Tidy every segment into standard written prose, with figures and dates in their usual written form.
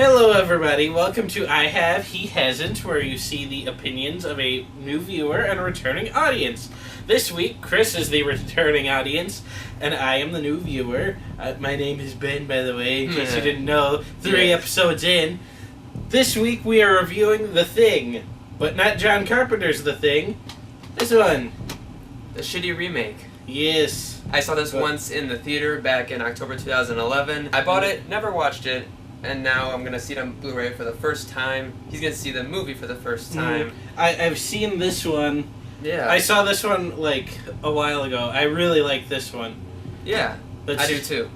Hello everybody, welcome to I Have, He Hasn't, where you see the opinions of a new viewer and a returning audience. This week, Chris is the returning audience, and I am the new viewer. My name is Ben, by the way, in case you didn't know, 3 episodes in. This week we are reviewing The Thing, but not John Carpenter's The Thing. This one. The shitty remake. Yes. I saw this once in the theater back in October 2011. I bought it, never watched it, and now I'm going to see it on Blu-ray for the first time. He's going to see the movie for the first time. I've seen this one. Yeah. I saw this one, like, a while ago. I really like this one. Yeah, I do too.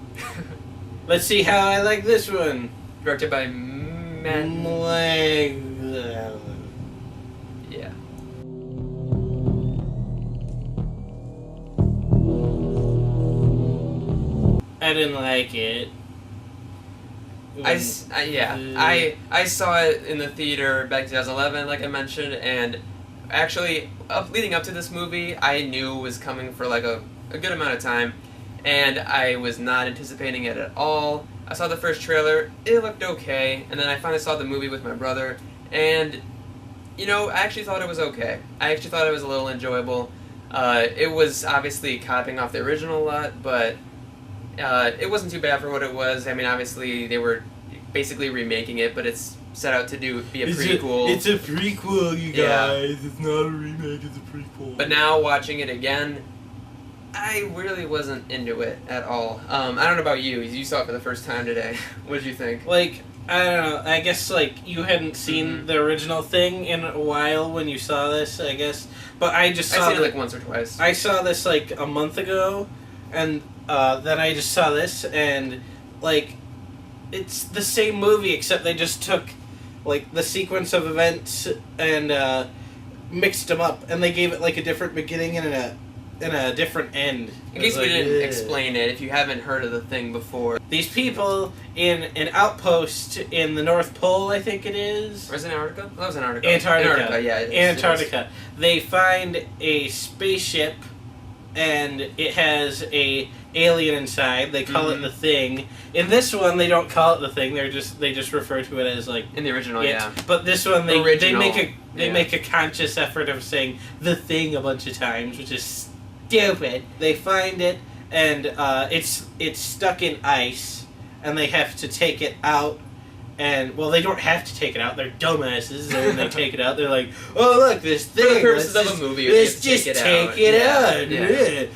Let's see how I like this one. Directed by Yeah. I didn't like it. I saw it in the theater back in 2011, like I mentioned, and actually, leading up to this movie, I knew it was coming for like a good amount of time, and I was not anticipating it at all. I saw the first trailer, it looked okay, and then I finally saw the movie with my brother, and, you know, I actually thought it was okay. I actually thought it was a little enjoyable. It was obviously copying off the original a lot, but it wasn't too bad for what it was. I mean, obviously, they were basically remaking it, but it's set out to be a prequel. It's a prequel, you guys. Yeah. It's not a remake, it's a prequel. But now, watching it again, I really wasn't into it at all. I don't know about you. You saw it for the first time today. What did you think? Like, I don't know. I guess, like, you hadn't seen the original Thing in a while when you saw this, I guess. But I just saw I've seen it, like, once or twice. I saw this, like, a month ago, and then I just saw this, and, like, it's the same movie, except they just took, like, the sequence of events and mixed them up, and they gave it, like, a different beginning and a different end. In case we didn't explain it, if you haven't heard of The Thing before. These people in an outpost in the North Pole, I think it is. Or is it Antarctica? That was Antarctica. Antarctica, yeah. Antarctica. They find a spaceship, and it has a alien inside. They call it The Thing. In this one, they don't call it The Thing. They just refer to it as, like, in the original, it. yeah. But this one, they make a conscious effort of saying The Thing a bunch of times, which is stupid. They find it, and it's stuck in ice, and they have to take it out. And, well, they don't have to take it out. They're dumbasses, and they take it out. They're like, oh, look, this thing. For the purposes of a movie, let's just take it out. Yeah.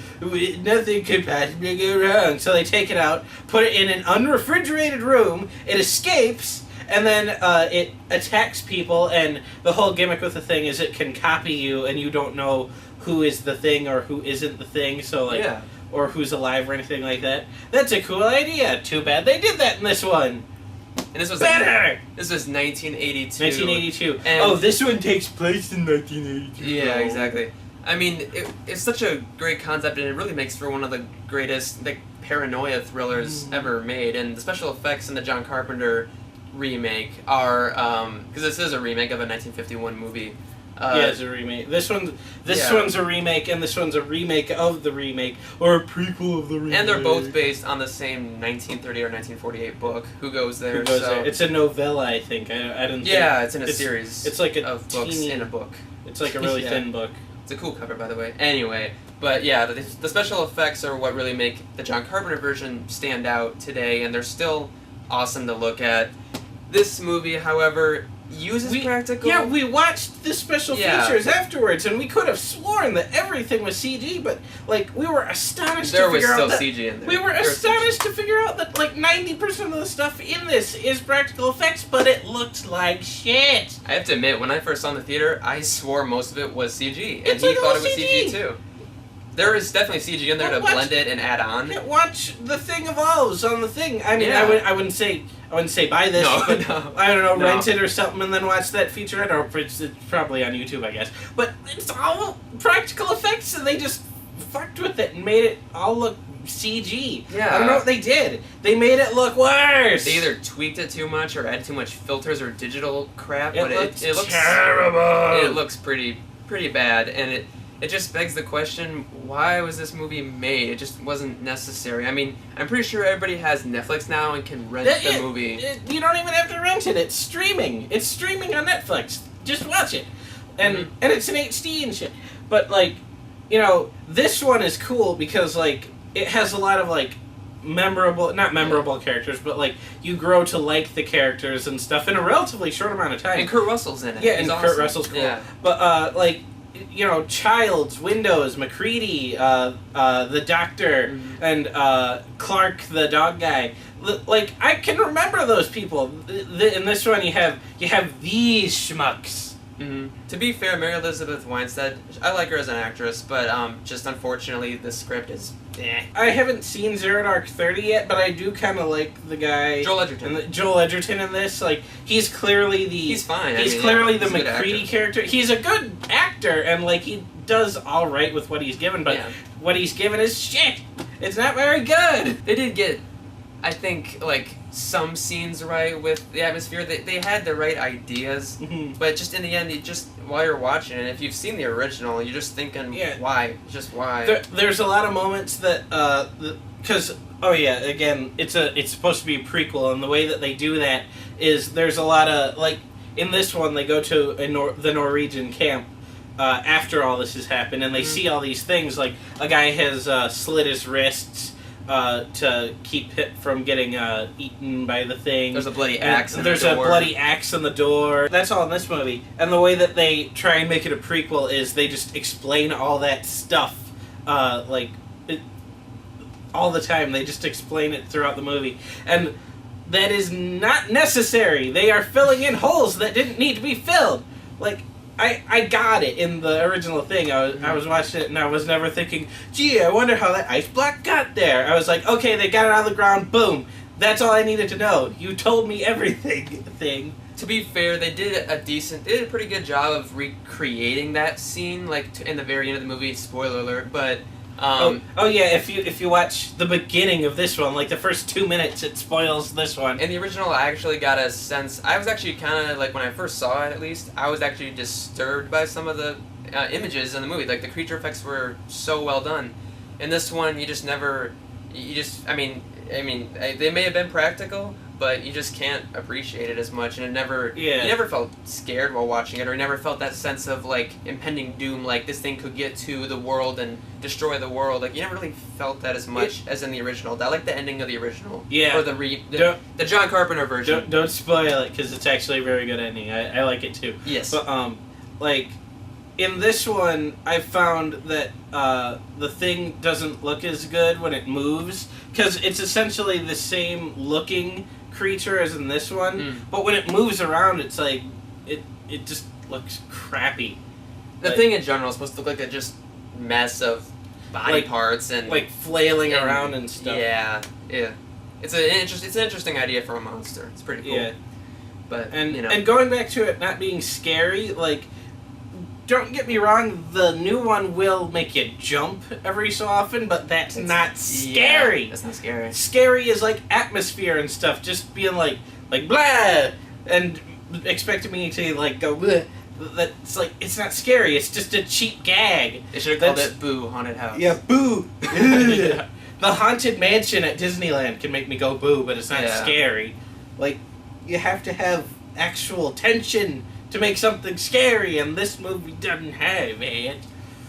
Nothing could possibly go wrong. So they take it out, put it in an unrefrigerated room. It escapes, and then it attacks people. And the whole gimmick with the Thing is it can copy you, and you don't know who is the Thing or who isn't the Thing. So, like, or who's alive or anything like that. That's a cool idea. Too bad they did that in this one. And this was better. This was 1982. 1982. And this one takes place in 1982. Yeah, exactly. I mean, it's such a great concept, and it really makes for one of the greatest, like, paranoia thrillers ever made. And the special effects in the John Carpenter remake are because this is a remake of a 1951 movie. Yeah, it's a remake. This one's a remake, and this one's a remake of the remake, or a prequel of the remake. And they're both based on the same 1930 or 1948 book. Who Goes There? Who Goes There? It's a novella, I think. I didn't. Yeah, it's in a series. It's like of books in a book. It's like a really thin book. It's a cool cover, by the way. Anyway, but yeah, the special effects are what really make the John Carpenter version stand out today, and they're still awesome to look at. This movie, however, uses practical. Yeah, we watched the special features afterwards, and we could have sworn that everything was CG, but, like, we were astonished to figure out that... CG in there. We were astonished to figure out that, like, 90% of the stuff in this is practical effects, but it looks like shit. I have to admit, when I first saw it in the theater, I swore most of it was CG, and he thought it was CG too. There is definitely CG in there to blend it and add on. Watch The Thing Evolves on The Thing. I mean, I wouldn't say buy this, but I don't know, rent it or something and then watch that featurette, or it's probably on YouTube, I guess. But it's all practical effects, and they just fucked with it and made it all look CG. Yeah. I don't know what they did. They made it look worse. They either tweaked it too much or added too much filters or digital crap. It looks terrible. It looks pretty bad, and it just begs the question, why was this movie made? It just wasn't necessary. I mean, I'm pretty sure everybody has Netflix now and can rent the movie. You don't even have to rent it. It's streaming. It's streaming on Netflix. Just watch it. And and it's in HD and shit. But, like, you know, this one is cool because, like, it has a lot of, like, not memorable characters, but, like, you grow to like the characters and stuff in a relatively short amount of time. And Kurt Russell's in it. Yeah, He's and awesome. Kurt Russell's cool. Yeah. But, like, you know, Childs, Windows, McCready, the Doctor, and Clark, the dog guy. Like, I can remember those people. In this one, you have these schmucks. To be fair, Mary Elizabeth Winstead, I like her as an actress, but just unfortunately, the script is I haven't seen Zero Dark 30 yet, but I do kind of like the guy... Joel Edgerton. Joel Edgerton in this. Like, he's clearly the... He's fine. He's clearly the McCready character. He's a good actor, and, like, he does all right with what he's given, but what he's given is shit. It's not very good. They did get, I think, like, some scenes right with the atmosphere. They had the right ideas, but just in the end, while you're watching it, if you've seen the original, you're just thinking, why? Just why? There's a lot of moments that, because, again, it's supposed to be a prequel, and the way that they do that is there's a lot of, like, in this one, they go to the Norwegian camp after all this has happened, and they see all these things, like, a guy has slit his wrists, to keep it from getting eaten by the thing. There's a bloody axe in the door. There's a bloody axe in the door. That's all in this movie. And the way that they try and make it a prequel is they just explain all that stuff, all the time. They just explain it throughout the movie. And that is not necessary. They are filling in holes that didn't need to be filled. Like, I got it in the original thing. I was watching it and I was never thinking, gee, I wonder how that ice block got there. I was like, okay, they got it out of the ground, boom. That's all I needed to know. You told me everything. Thing. To be fair, they did a pretty good job of recreating that scene, like in the very end of the movie. Spoiler alert, but. If you watch the beginning of this one, like the first 2 minutes, it spoils this one. In the original, I actually got a sense. I was actually kind of like, when I first saw it, at least, I was actually disturbed by some of the images in the movie. Like, the creature effects were so well done. In this one, I mean, they may have been practical, but you just can't appreciate it as much, and you never felt scared while watching it, or you never felt that sense of, like, impending doom, like this thing could get to the world and destroy the world. Like, you never really felt that as much as in the original. I like the ending of the original. Yeah. Or the John Carpenter version. Don't spoil it, because it's actually a very good ending. I like it too. Yes. But, like, in this one, I found that the thing doesn't look as good when it moves, because it's essentially the same looking creature as in this one, but when it moves around, it's like it just looks crappy. The thing in general is supposed to look like a just mess of body parts and like flailing around and stuff. Yeah. It's an interesting idea for a monster. It's pretty cool. Yeah. But and going back to it not being scary, like, don't get me wrong, the new one will make you jump every so often, but that's not scary. Yeah, that's not scary. Scary is like atmosphere and stuff, just being like blah, and expecting me to like go bleh. That's like, it's not scary, it's just a cheap gag. They should have called it Boo Haunted House. Yeah, Boo. The Haunted Mansion at Disneyland can make me go boo, but it's not scary. Like, you have to have actual tension to make something scary, and this movie doesn't have it.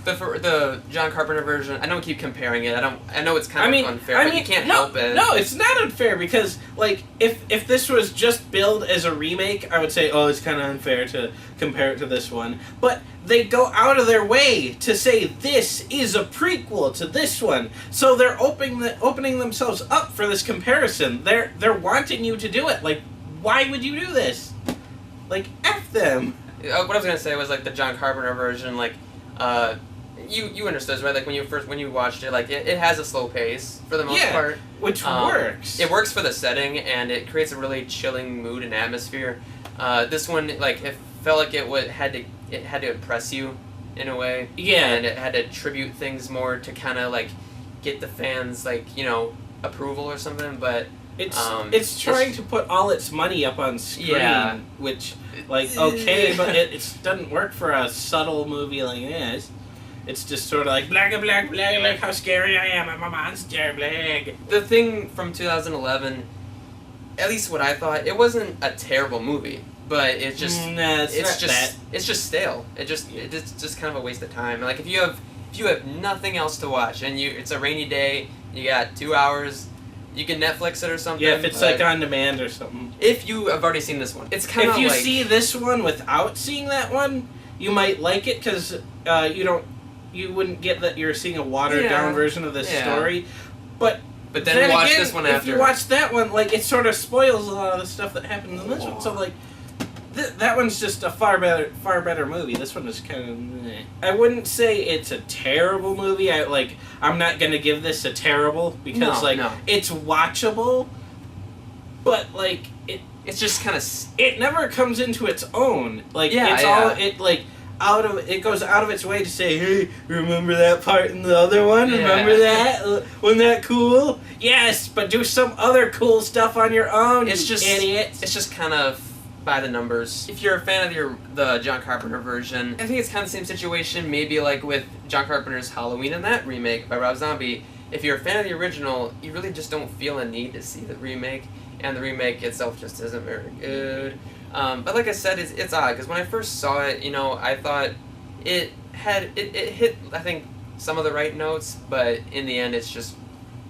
The John Carpenter version, I don't keep comparing it. I know it's kind of unfair, but you can't help it. No, it's not unfair, because, like, if this was just billed as a remake, I would say, oh, it's kind of unfair to compare it to this one. But they go out of their way to say this is a prequel to this one, so they're opening themselves up for this comparison. They're wanting you to do it. Like, why would you do this? Like, F them. What I was gonna say was, like, the John Carpenter version, like, you understood, right? Like, when you watched it, like, it has a slow pace for the most part, which works. It works for the setting, and it creates a really chilling mood and atmosphere. This one, like, it felt like it had to impress you in a way. Yeah. And it had to attribute things more to kind of, like, get the fans, like, approval or something, but it's trying to put all its money up on screen, which, like, okay, but it doesn't work for a subtle movie like this. It's just sort of like, blah, blah, blah, blah, look how scary I am, I'm a monster, blah. The Thing from 2011, at least what I thought, it wasn't a terrible movie, but it's just it's just stale. It's just kind of a waste of time. Like if you have nothing else to watch and it's a rainy day, you got 2 hours, you can Netflix it or something. Yeah, if it's like on demand or something. If you have already seen this one, it's kind of like... If you see this one without seeing that one, you might like it because you wouldn't get that you're seeing a watered down version of this story. But then watch again, this one after. If you watch that one, like, it sort of spoils a lot of the stuff that happens in this one. So, like, that one's just a far better movie. This one is kind of meh. I wouldn't say it's a terrible movie. I'm not gonna give this a terrible because it's watchable, but like it's just kind of it never comes into its own. Like it goes out of its way to say, hey, remember that part in the other one? Yeah. Remember that? Wasn't that cool? Yes, but do some other cool stuff on your own, it's just idiots. It's just kind of by the numbers. If you're a fan of the John Carpenter version, I think it's kind of the same situation, maybe like with John Carpenter's Halloween and that remake by Rob Zombie. If you're a fan of the original, you really just don't feel a need to see the remake, and the remake itself just isn't very good. But like I said, it's odd, because when I first saw it, I thought it hit, I think, some of the right notes, but in the end it's just,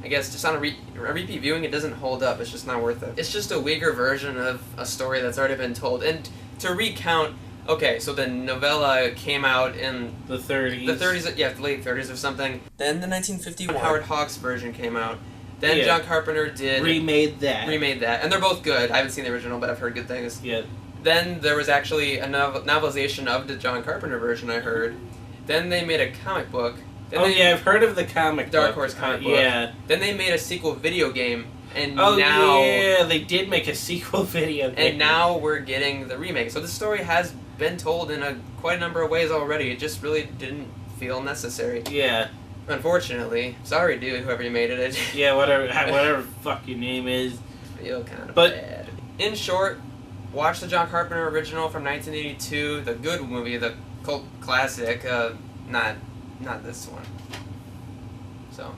I guess, just on a repeat viewing, it doesn't hold up. It's just not worth it. It's just a weaker version of a story that's already been told. And to recount, okay, so the novella came out in the 30s. The 30s, yeah, the late 30s or something. Then the 1951 Howard Hawks version came out. Then John Carpenter remade that. And they're both good. I haven't seen the original, but I've heard good things. Yeah. Then there was actually a novelization of the John Carpenter version, I heard. Then they made a comic book. I've heard of the comic Dark book. Horse comic book. Yeah. Then they made a sequel video game, and they did make a sequel video game. And now we're getting the remake. So the story has been told in quite a number of ways already. It just really didn't feel necessary. Yeah. Unfortunately. Sorry, dude, whoever you made it. Yeah, whatever fuck your name is. Feel kind of bad. In short, watch the John Carpenter original from 1982, the good movie, the cult classic, not this one. So,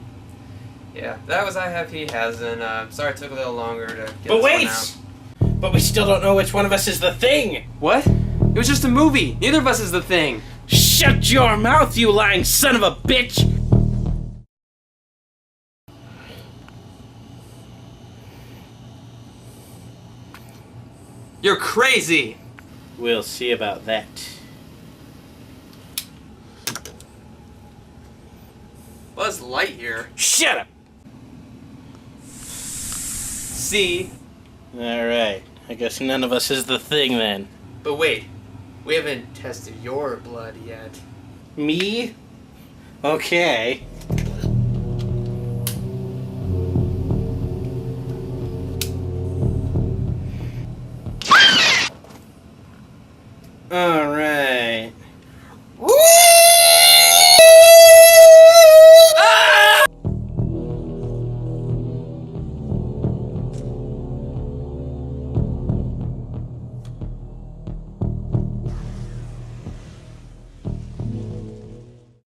yeah, that was I Have, He Hasn't. Sorry it took a little longer to get this one out. But we still don't know which one of us is the Thing! What? It was just a movie! Neither of us is the Thing! Shut your mouth, you lying son of a bitch! You're crazy! We'll see about that. Buzz Lightyear. Shut up! See? Alright. I guess none of us is the Thing then. But wait. We haven't tested your blood yet. Me? Okay. Alright.